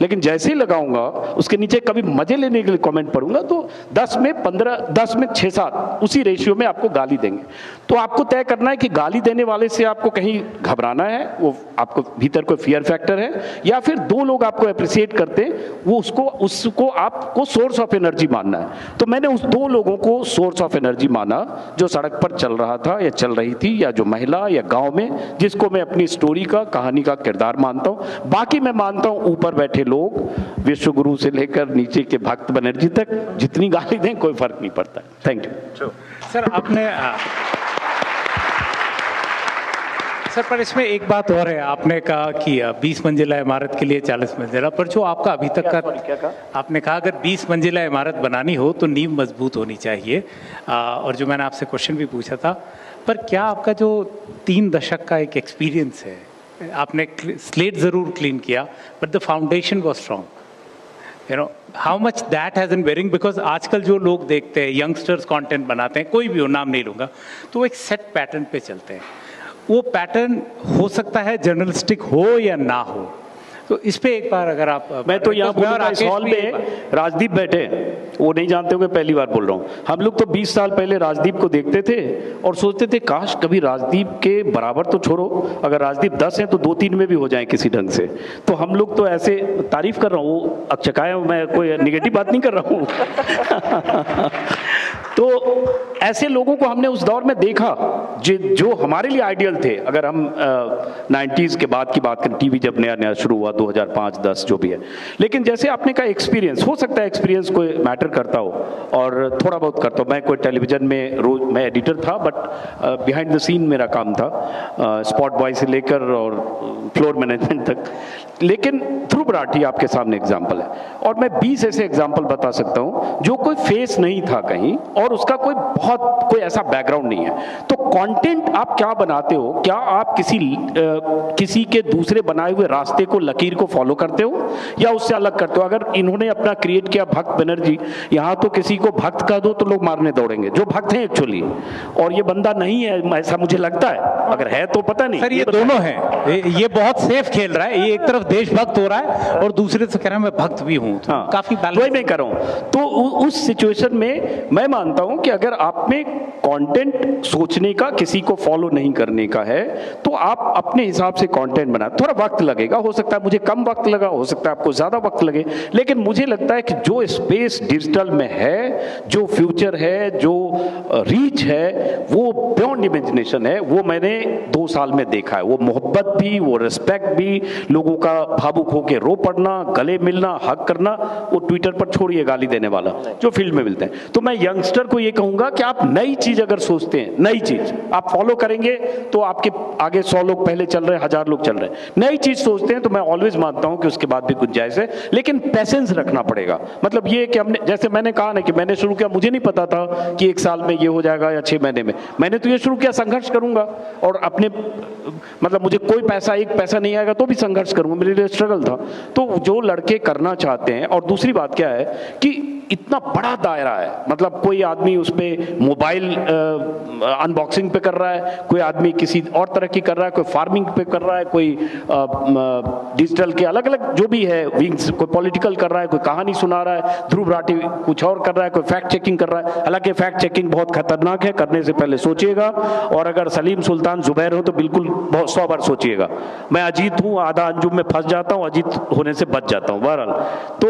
लेकिन जैसे ही लगाऊंगा उसके नीचे कभी मजे लेने के लिए कमेंट पढ़ूंगा तो 10 में 15, 10 में 6-7 उसी रेशियो में आपको गाली देंगे। तो आपको तय करना है कि गाली देने वाले से आपको कहीं घबराना है, वो आपको भीतर कोई फियर फैक्टर है, या फिर 2 लोग आपको अप्रिशिएट करते वो उसको आपको सोर्स ऑफ एनर्जी मानना है। तो मैंने उस 2 लोगों को सोर्स ऑफ एनर्जी माना, जो सड़क पर चल रहा था या चल रही थी, या जो महिला या गांव में, जिसको मैं अपनी स्टोरी का, कहानी का किरदार मानता हूं। बाकी मैं मानता हूं ऊपर बैठे लोग, विश्वगुरु से लेकर नीचे के भक्त बनर्जी तक, जितनी गाली दें कोई फर्क नहीं पड़ता। Thank you sir. आपने सर, पर इसमें एक बात और है, आपने कहा कि 20 मंजिला इमारत के लिए 40 मंजिला, पर जो आपका अभी तक का, आपने कहा अगर 20 मंजिला इमारत बनानी हो तो नींव मजबूत होनी चाहिए। और जो मैंने आपसे क्वेश्चन भी पूछा था, पर क्या आपका जो 3 दशक का एक एक्सपीरियंस है, आपने स्लेट ज़रूर क्लीन किया but the foundation was strong, you know, how much that has an bearing? Because आजकल जो लोग देखते हैं, यंगस्टर्स कंटेंट बनाते हैं, कोई भी हो, नाम नहीं लूँगा, तो वो एक सेट पैटर्न पे चलते हैं। वो पैटर्न हो सकता है जर्नलिस्टिक हो या ना हो, तो इस पे एक बार अगर आप, मैं तो यहाँ बोलूँगा, इस हॉल में राजदीप बैठे हैं, वो नहीं जानते होंगे, पहली बार बोल रहा हूँ। हम लोग तो 20 साल पहले राजदीप को देखते थे और सोचते थे काश कभी राजदीप के बराबर तो छोड़ो, अगर राजदीप 10 हैं तो 2-3 में भी हो जाए किसी ढंग से। तो हम लोग तो ऐसे तारीफ कर रहा हूँ, अब चकाया मैं कोई निगेटिव बात नहीं कर रहा हूँ। तो ऐसे लोगों को हमने उस दौर में देखा जो हमारे लिए आइडियल थे। अगर हम 90s के बाद की बात करें, टीवी जब नया नया शुरू हुआ 2005-10 जो भी है, लेकिन जैसे आपने कहा एक्सपीरियंस, हो सकता है एक्सपीरियंस कोई मैटर करता हो, और थोड़ा बहुत करता हूँ। मैं कोई टेलीविजन में रोज मैं एडिटर था, बट बिहाइंड द सीन मेरा काम था, स्पॉट बॉय से लेकर और फ्लोर मैनेजमेंट तक। लेकिन ध्रुव राठी आपके सामने एग्जाम्पल है, और मैं 20 ऐसे एग्जाम्पल बता सकता हूँ जो कोई फेस नहीं था कहीं, और उसका कोई ऐसा बैकग्राउंड नहीं है। तो कंटेंट आप क्या बनाते हो, क्या आप किसी के दूसरे बनाए हुए रास्ते को, लकीर को फॉलो करते हो या उससे अलग करते हो? अगर इन्होंने अपना क्रिएट किया भक्त बनर्जी, यहाँ तो किसी को भक्त कह दो तो लोग मारने दौड़ेंगे, जो भक्त हैं एक्चुअली, और ये बंदा नहीं है ऐसा मुझे लगता है। अगर है तो पता नहीं। सर ये दोनों हैं, ये बहुत सेफ खेल रहा है, ये एक तरफ देशभक्त हो रहा है और दूसरे से कह रहा है मैं भक्त भी हूँ, तो काफी वही बैलेंस। मैं कर रहा हूँ। तो उस सिचुएशन में मैं मानता हूं कि अगर आप में कंटेंट सोचने का, किसी को फॉलो नहीं करने का है, तो आप अपने हिसाब से कंटेंट बना। थोड़ा वक्त लगेगा, हो सकता है मुझे कम वक्त लगा, हो सकता है आपको ज्यादा वक्त लगे, लेकिन मुझे लगता है कि जो स्पेस डिजिटल में है, जो फ्यूचर है, जो रीच है, वो बियॉन्ड इमेजिनेशन है। वो मैंने 2 साल में देखा है। वो मोहब्बत भी, वो रिस्पेक्ट भी, लोगों का भावुक होकर रो पड़ना, गले मिलना, हक करना, वो ट्विटर पर छोड़िए गाली देने वाला, जो फील्ड में मिलते हैं। तो मैं यंगस्टर को ये कहूंगा कि आप नई चीज अगर सोचते हैं, नई चीज आप फॉलो करेंगे तो आपके आगे 100 लोग पहले चल रहे हैं, 1000 लोग चल रहे हैं। नई चीज सोचते हैं तो मैं ऑलवेज मानता हूं कि उसके बाद भी गुंजाइश है, लेकिन पेशेंस रखना पड़ेगा। मतलब ये कि हमने, जैसे मैंने कहा ना कि मैंने शुरू किया, मुझे नहीं पता था कि 1 साल में ये हो जाएगा या 6 महीने में। मैंने तो ये शुरू किया, संघर्ष करूंगा और अपने, मतलब मुझे कोई पैसा, 1 पैसा नहीं आएगा तो भी संघर्ष करूंगा, मेरे लिए स्ट्रगल था। तो जो लड़के करना चाहते हैं, और दूसरी बात क्या है कि इतना बड़ा दायरा है, मतलब कोई आदमी उस पे मोबाइल अनबॉक्सिंग पे कर रहा है, कोई आदमी किसी और तरह की कर रहा है, कोई फार्मिंग पे कर रहा है, कोई डिजिटल के अलग अलग जो भी है विंग्स, कोई पॉलिटिकल कर रहा है, कोई कहानी सुना रहा है, ध्रुव राठी कुछ और कर रहा है, कोई फैक्ट चेकिंग कर रहा है। हालांकि फैक्ट चेकिंग बहुत खतरनाक है, करने से पहले सोचिएगा, और अगर सलीम सुल्तान जुबैर हो तो बिल्कुल बहुत 100 बार सोचिएगा। मैं अजीत हूँ, आधा अंजुम में फंस जाता हूँ, अजीत होने से बच जाता हूँ। बहरहाल तो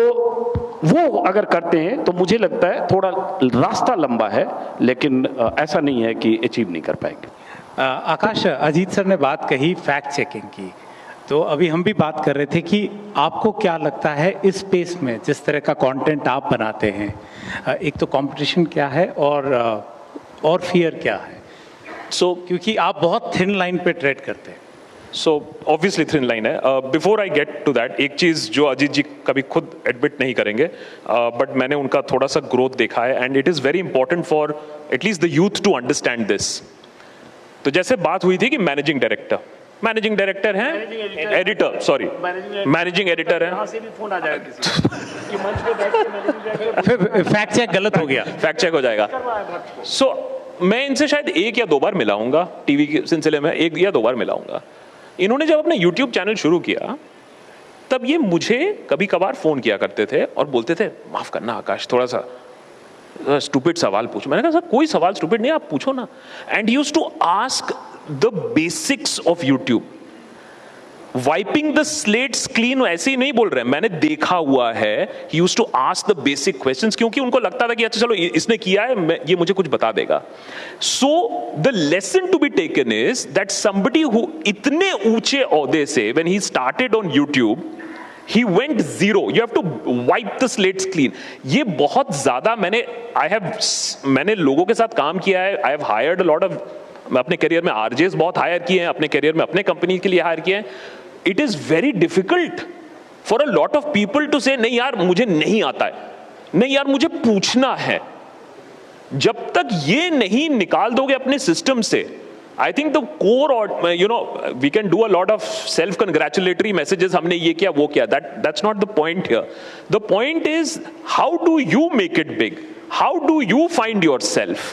वो अगर करते हैं तो मुझे लगता है थोड़ा रास्ता लंबा है, लेकिन ऐसा नहीं है कि अचीव नहीं कर पाएंगे। आकाश, अजीत सर ने बात कही फैक्ट चेकिंग की, तो अभी हम भी बात कर रहे थे कि आपको क्या लगता है इस स्पेस में जिस तरह का कंटेंट आप बनाते हैं, एक तो कंपटीशन क्या है और फियर क्या है? क्योंकि आप बहुत थिन लाइन पे ट्रेड करते हैं। सो ऑब्वियसली थिन लाइन है। Before I get to that, एक चीज जो अजीत जी कभी खुद एडमिट नहीं करेंगे, बट मैंने उनका थोड़ा सा ग्रोथ देखा है, and it is very important for at least the youth to understand this. तो जैसे बात हुई थी कि मैनेजिंग डायरेक्टर हैं, एडिटर, सॉरी मैनेजिंग एडिटर हैं, फैक्ट चेक गलत हो गया, फैक्ट चेक हो जाएगा। सो मैं इनसे शायद 1 या 2 बार मिला हूंगा, टीवी के सिलसिले में 1 या 2 बार मिला हूंगा। इन्होंने जब अपना यूट्यूब चैनल शुरू किया, तब ये मुझे कभी कभार फोन किया करते थे और बोलते थे, माफ करना आकाश, थोड़ा सा स्टूपिड सवाल पूछो। मैंने कहा सर कोई सवाल स्टूपिड नहीं, आप पूछो ना। And he used to ask the basics of YouTube, wiping the slates clean, ऐसे ही नहीं बोल रहे हैं, मैंने देखा हुआ है। He used to ask the basic questions, क्योंकि उनको लगता था कि अच्छा चलो इसने किया है, ये मुझे कुछ बता देगा। So the lesson to be taken is that somebody who इतने ऊंचे ओहदे से, when he started on YouTube, he went zero. You have to wipe the slates clean. ये बहुत ज्यादा मैंने लोगों के साथ काम किया है। I have hired a lot of, मैं अपने करियर में RJs बहुत हायर किए हैं, अपने करियर में अपने कंपनी के लिए हायर किए हैं। It is very difficult for a lot of people to say नहीं यार मुझे नहीं आता है, नहीं यार मुझे पूछना है। जब तक ये नहीं निकाल दोगे अपने सिस्टम से, I think the core, or we can do a lot of self-congratulatory messages. हमने ये किया, वो किया. That's not the point here. The point is, how do you make it big? How do you find yourself?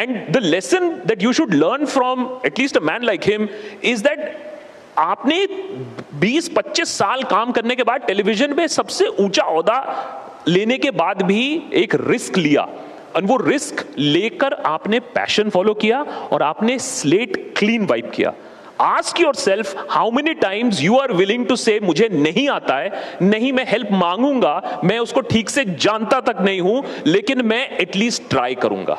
And the lesson that you should learn from at least a man like him is that आपने 20-25 साल काम करने के बाद television पे सबसे ऊंचा ओहदा लेने के बाद भी एक रिस्क लिया, और वो रिस्क लेकर आपने पैशन फॉलो किया और आपने स्लेट क्लीन वाइप किया। Ask yourself how many times you are willing to say मुझे नहीं आता है, नहीं मैं हेल्प मांगूंगा, मैं उसको ठीक से जानता तक नहीं हूं, लेकिन मैं एटलीस्ट ट्राई करूंगा।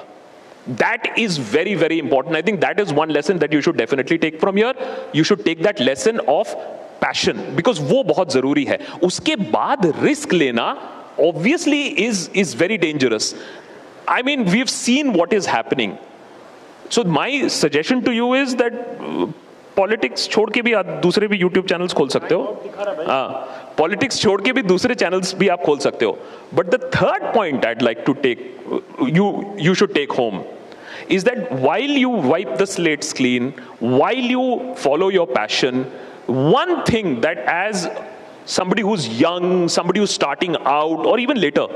That is very, very important. I think that is one lesson that you should definitely take from here. You should take that lesson of passion, because वो बहुत जरूरी है। उसके बाद रिस्क लेना obviously is very dangerous. I mean, we've seen what is happening. So my suggestion to you is that politics छोड़ के भी आप दूसरे भी यूट्यूब चैनल्स खोल सकते हो। हाँ, पॉलिटिक्स छोड़ के भी दूसरे चैनल्स भी आप खोल सकते हो। But the third point I'd like to take, you should take home, is that while you wipe the slates clean, while you follow your passion, one thing that as somebody who's young, somebody who's starting out, or even later,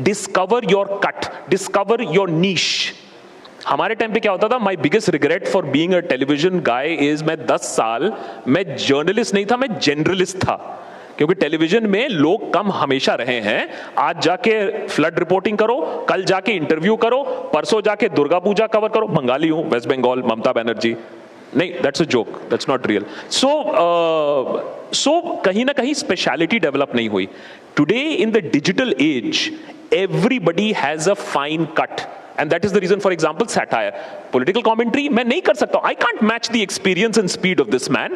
discover your cut, discover your niche. हमारे time पे क्या होता था, my biggest regret for being a television guy is मैं 10 साल मैं journalist नहीं था, मैं जनरलिस्ट था, क्योंकि टेलीविजन में लोग कम हमेशा रहे हैं। आज जाके फ्लड रिपोर्टिंग करो, कल जाके इंटरव्यू करो, परसों जाके दुर्गा पूजा कवर करो। बंगाली हूं, वेस्ट बंगाल, ममता बनर्जी, नहीं, that's a joke, that's not real. So कहीं ना कहीं स्पेशलिटी डेवलप नहीं हुई। Today in the digital age everybody has a fine cut, and that is the reason, for example, satire, political commentary मैं नहीं कर सकता, I can't match the experience and speed of this man.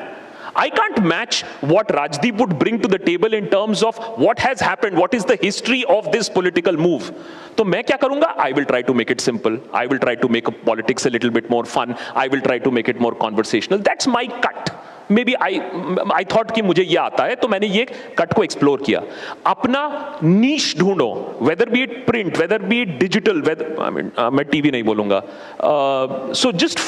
I can't match what Rajdeep would bring to the table in terms of what has happened, what is the history of this political move. तो मैं क्या करूंगा? I will try to make it simple. I will try to make politics a little bit more fun. I will try to make it more conversational. That's my cut. Maybe I thought कि मुझे ये आता है, तो मैंने ये cut को explore किया। अपना नीश ढूंढो, whether be it print, whether be it digital, मैं टीवी नहीं बोलूंगा। So just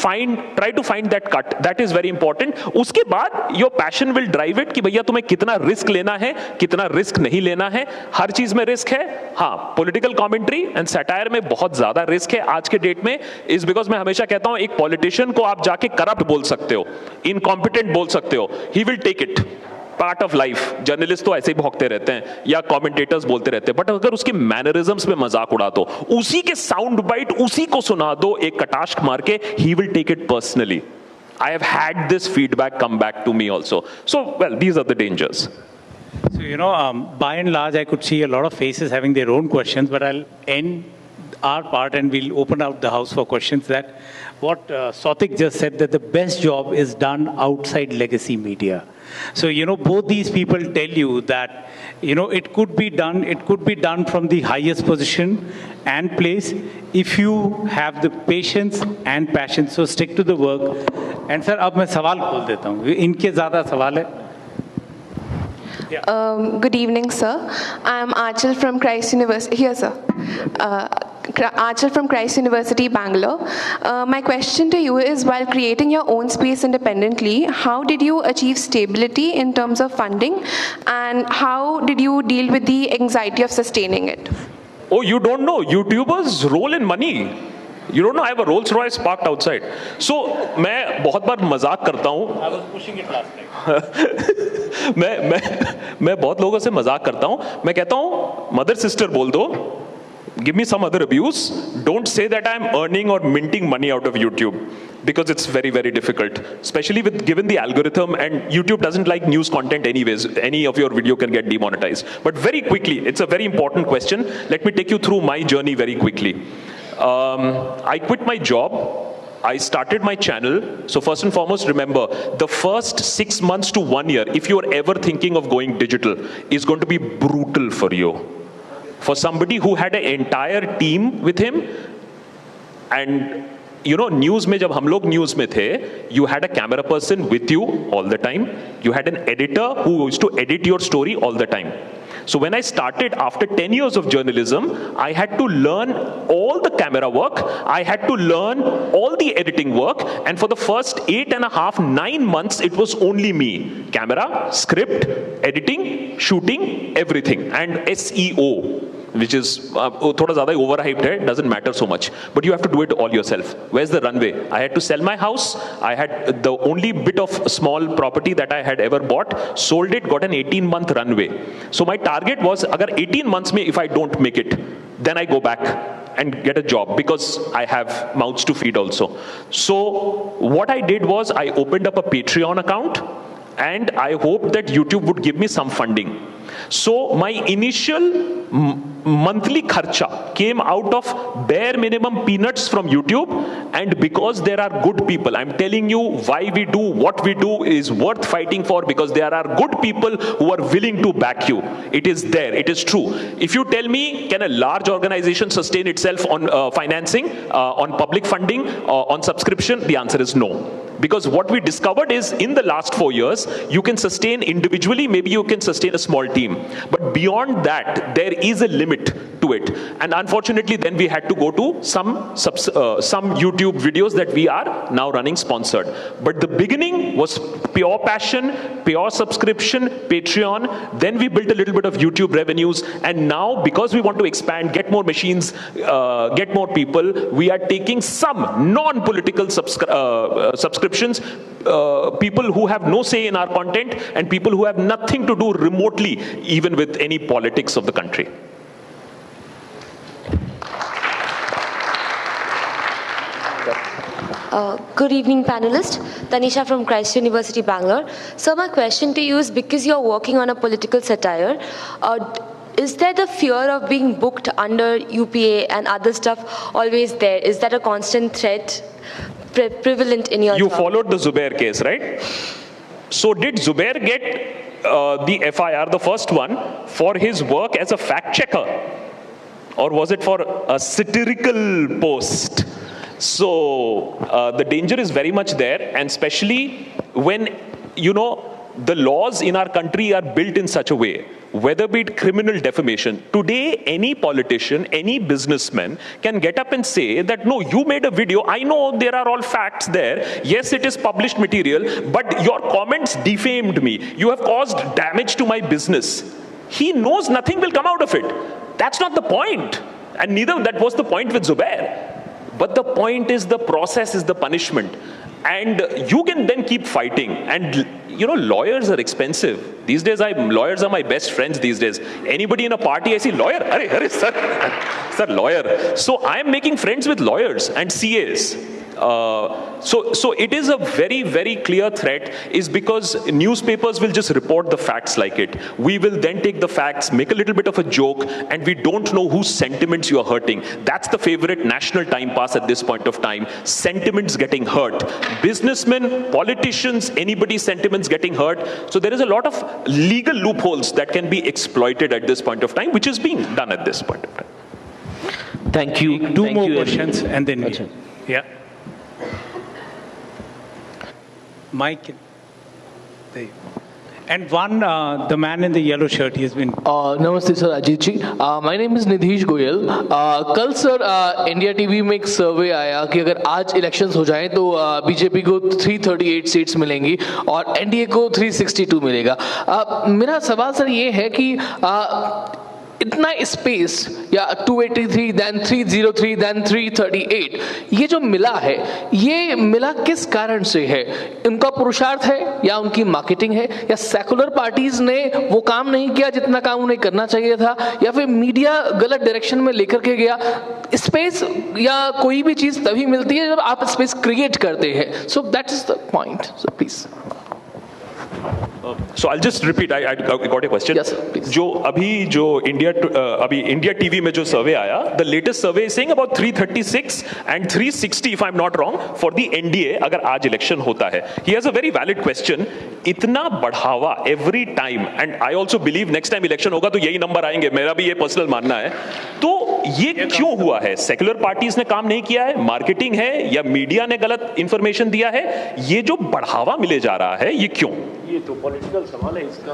try to find that cut, that is very important. उसके बाद your passion will drive it कि भैया तुम्हें कितना रिस्क लेना है, कितना रिस्क नहीं लेना है। हर चीज में रिस्क है, हाँ, पॉलिटिकल कमेंट्री एंड सैटायर में बहुत ज्यादा रिस्क है आज के डेट में। इज बिकॉज मैं हमेशा कहता हूं, एक पॉलिटिशियन को आप जाके करप्ट बोल सकते हो, इनकॉम्पिटेंट बोल सकते हो, he will take it, part of life. Journalist तो ऐसे ही भौंकते रहते हैं या कमेंटेटर्स बोलते रहते हैं, बट अगर उसके मैनरिज्म्स में मजाक उड़ा दो, उसी के साउंड बाइट उसी को सुना दो एक कटाक्ष मार के, he will take it personally. I have had this feedback come back to me also. So, well, these are the dangers. So, by and large, I could see a lot of faces having their own questions, but I'll end our part and we'll open out the house for questions. That what Sautik just said, that the best job is done outside legacy media. So, both these people tell you that, it could be done from the highest position and place if you have the patience and passion. So, stick to the work. And sir, अब मैं सवाल खोल देता हूँ, इनके ज़्यादा सवाल है। Good evening, sir. I am Achal from Christ University. Here, sir. Achal from Christ University, Bangalore. My question to you is, while creating your own space independently, how did you achieve stability in terms of funding, and how did you deal with the anxiety of sustaining it? Oh, you don't know YouTubers roll in money. You don't know, I have a Rolls Royce parked outside. So, मैं बहुत बार मजाक करता हूँ। I was pushing it last time. मैं बहुत लोगों से मजाक करता हूँ। मैं कहता हूँ, मदर सिस्टर बोल दो, give me some other abuse. Don't say that I'm earning or minting money out of YouTube, because it's very, very difficult, especially given the algorithm, and YouTube doesn't like news content anyways. Any of your video can get demonetized. But very quickly, it's a very important question. Let me take you through my journey very quickly. I quit my job. I started my channel. So first and foremost, remember, the first 6 months to 1 year, if you are ever thinking of going digital, is going to be brutal for you. For somebody who had an entire team with him, and news में जब हम लोग news में थे, you had a camera person with you all the time. You had an editor who used to edit your story all the time. So when I started, after 10 years of journalism, I had to learn all the camera work, I had to learn all the editing work, and for the first 8.5, 9 months, it was only me. Camera, script, editing, shooting, everything, and SEO, which is thoda zyada overhyped hai, doesn't matter so much, but you have to do it all yourself. Where's the runway? I had to sell my house. I had the only bit of small property that I had ever bought, sold it, got an 18-month runway. So my target was, agar 18 months mein if I don't make it, then I go back and get a job, because I have mouths to feed also. So what I did was, I opened up a Patreon account, and I hoped that YouTube would give me some funding. So my initial monthly kharcha came out of bare minimum peanuts from YouTube, and because there are good people, I'm telling you, why we do what we do is worth fighting for, because there are good people who are willing to back you. It is there, it is true. If you tell me, can a large organization sustain itself on financing, on public funding, on subscription, the answer is no. Because what we discovered is, in the last 4 years, you can sustain individually, maybe you can sustain a small team. But beyond that, there is a limit. to it. And unfortunately, then we had to go to some YouTube videos that we are now running sponsored. But the beginning was pure passion, pure subscription, Patreon. Then we built a little bit of YouTube revenues. And now, because we want to expand, get more machines, get more people, we are taking some non-political subscriptions, people who have no say in our content and people who have nothing to do remotely even with any politics of the country. Good evening, panelists. Tanisha from Christ University, Bangalore. So my question to you is, because you're working on a political satire, is there the fear of being booked under UPA and other stuff always there? Is that a constant threat prevalent in your You job? followed the Zubair case, right? So did Zubair get the FIR, the first one, for his work as a fact checker? Or was it for a satirical post? So the danger is very much there, and especially when, the laws in our country are built in such a way, whether be it criminal defamation. Today, any politician, any businessman can get up and say that, no, you made a video, I know there are all facts there, yes, it is published material, but your comments defamed me, you have caused damage to my business. He knows nothing will come out of it. That's not the point. And neither that was the point with Zubair. But the point is, the process is the punishment. And you can then keep fighting. And, lawyers are expensive. These days, lawyers are my best friends these days. Anybody in a party, I see, lawyer. Arey, sir, lawyer. So I am making friends with lawyers and CAs. So it is a very, very clear threat, is because newspapers will just report the facts like it. We will then take the facts, make a little bit of a joke, and we don't know whose sentiments you are hurting. That's the favorite national time pass at this point of time. Sentiments getting hurt. Businessmen, politicians, anybody's sentiments getting hurt. So there is a lot of legal loopholes that can be exploited at this point of time, which is being done at this point of time. Thank you. Two more questions and then Achha. yeah. Mike, there you go. And one, the man in the yellow shirt, he has been. नमस्ते sir Ajit ji my name is Nidhish Goyal कल sir India TV में एक सर्वे आया कि अगर आज elections हो जाएं तो बीजेपी को 338 सीट्स मिलेंगी और एनडीए को 362 मिलेगा मेरा सवाल सर ये है कि इतना स्पेस या 283 देन 303 देन 338 ये जो मिला है ये मिला किस कारण से है उनका पुरुषार्थ है या उनकी मार्केटिंग है या सेकुलर पार्टीज ने वो काम नहीं किया जितना काम उन्हें करना चाहिए था या फिर मीडिया गलत डायरेक्शन में लेकर के गया स्पेस या कोई भी चीज तभी मिलती है जब आप स्पेस क्रिएट करते हैं so that is the point so please So I'll just repeat. I got a question. Yes, sir, please. जो इंडिया टीवी में जो सर्वे आया, the latest survey is saying about 336 and 360, if I'm not wrong, for the NDA अगर आज election होता है. He has a very valid question. इतना बढ़ावा every time, and I also believe next time election होगा तो यही नंबर आएंगे. मेरा भी ये पर्सनल मानना है. तो ये क्यों हुआ है? सेक्युलर पार्टीज ने काम नहीं किया है, मार्केटिंग है, या मीडिया ने गलत इंफॉर्मेशन दिया है? ये जो बढ़ावा मिले जा रहा है, ये क्यों? ये तो पॉलिटिकल सवाल है, इसका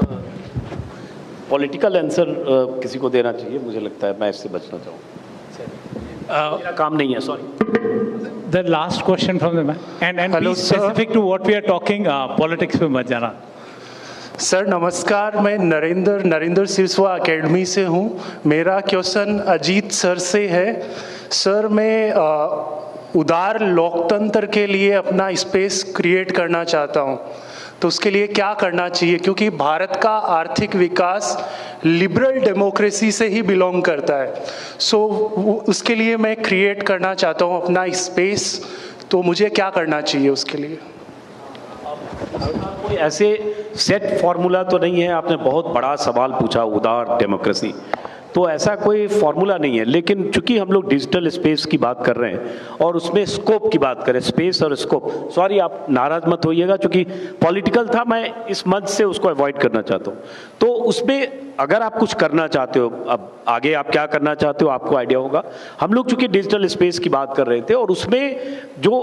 पॉलिटिकल आंसर किसी को देना चाहिए. मुझे लगता है मैं इससे बचना चाहूँगा. मेरा काम नहीं है, sorry. The last question from the man. And Hello, be specific to what we are talking. Politics पे मत जाना. सर नमस्कार, मैं नरेंद्र सिरस्वा एकेडमी से हूँ. मेरा क्वेश्चन अजीत सर से है. सर मैं उदार लोकतंत्र के लिए अपना स्पेस क्रिएट करना चाहता हूँ, तो उसके लिए क्या करना चाहिए? क्योंकि भारत का आर्थिक विकास लिबरल डेमोक्रेसी से ही बिलोंग करता है. सो उसके लिए मैं क्रिएट करना चाहता हूँ अपना स्पेस, तो मुझे क्या करना चाहिए उसके लिए? कोई ऐसे सेट फॉर्मूला तो नहीं है. आपने बहुत बड़ा सवाल पूछा, उदार डेमोक्रेसी. तो ऐसा कोई फॉर्मूला नहीं है, लेकिन चूंकि हम लोग डिजिटल स्पेस की बात कर रहे हैं और उसमें स्कोप की बात करें, स्पेस और स्कोप, सॉरी आप नाराज मत होइएगा, चूंकि पॉलिटिकल था, मैं इस मंच से उसको अवॉइड करना चाहता हूँ. तो उसमें अगर आप कुछ करना चाहते हो, अब आगे आप क्या करना चाहते हो आपको आइडिया होगा. हम लोग चूंकि डिजिटल स्पेस की बात कर रहे थे और उसमें जो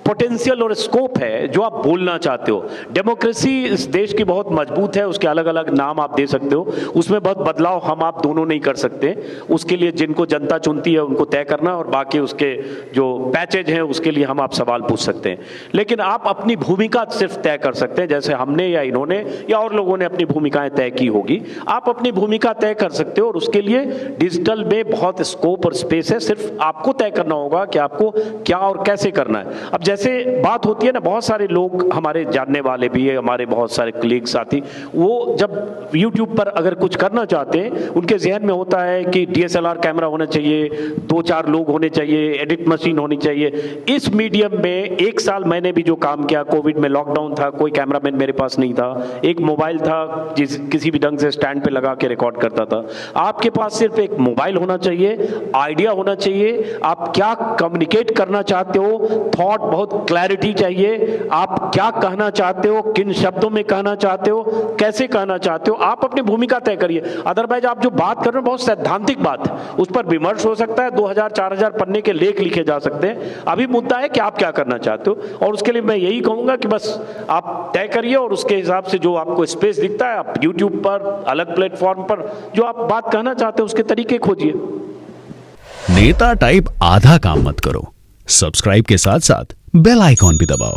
पोटेंशियल और स्कोप है जो आप बोलना चाहते हो। डेमोक्रेसी इस देश की बहुत मजबूत है, उसके अलग अलग नाम आप दे सकते हो, उसमें बहुत बदलाव हम आप दोनों नहीं कर सकते। उसके लिए जिनको जनता चुनती है उनको तय करना, और बाकी उसके जो पैचेज हैं उसके लिए हम आप सवाल पूछ सकते हैं। लेकिन आप अपनी भूमिका सिर्फ तय कर सकते हैं, जैसे हमने या इन्होंने या और लोगों ने अपनी भूमिकाएं तय की होगी। आप अपनी भूमिका तय कर सकते हो और उसके लिए डिजिटल में बहुत स्कोप और स्पेस है। सिर्फ आपको तय करना होगा कि आपको क्या और कैसे करना है। अब जैसे बात होती है ना, बहुत सारे लोग हमारे जानने वाले भी है, हमारे बहुत सारे कलीग साथी, वो जब YouTube पर अगर कुछ करना चाहते हैं उनके जहन में होता है कि DSLR कैमरा होना चाहिए, 2-4 लोग होने चाहिए, एडिट मशीन होनी चाहिए। इस मीडियम में 1 साल मैंने भी जो काम किया, कोविड में लॉकडाउन था, कोई कैमरामैन मेरे पास नहीं था, एक मोबाइल था जिस किसी भी ढंग से स्टैंड पे लगा के रिकॉर्ड करता था। आपके पास सिर्फ एक मोबाइल होना चाहिए, आइडिया होना चाहिए, आप क्या कम्युनिकेट करना चाहते हो, थॉट बहुत क्लैरिटी चाहिए, आप क्या कहना चाहते हो, किन शब्दों में कहना चाहते हो, कैसे कहना चाहते हो, आप अपनी भूमिका तय करिए। अदरवाइज आप जो बात कर रहे हो बहुत सैद्धांतिक बात है, उस पर विमर्श हो सकता है, 2000-4000 पन्ने के लेख लिखे जा सकते हैं। अभी मुद्दा है कि आप क्या करना चाहते हो, और उसके लिए मैं यही कहूंगा कि बस आप तय करिए और उसके हिसाब से जो आपको स्पेस दिखता है, आप YouTube पर, अलग प्लेटफॉर्म पर जो आप बात कहना चाहते हो उसके तरीके खोजिए। नेता टाइप आधा काम मत करो, सब्सक्राइब के साथ साथ बेल आइकॉन भी दबाओ।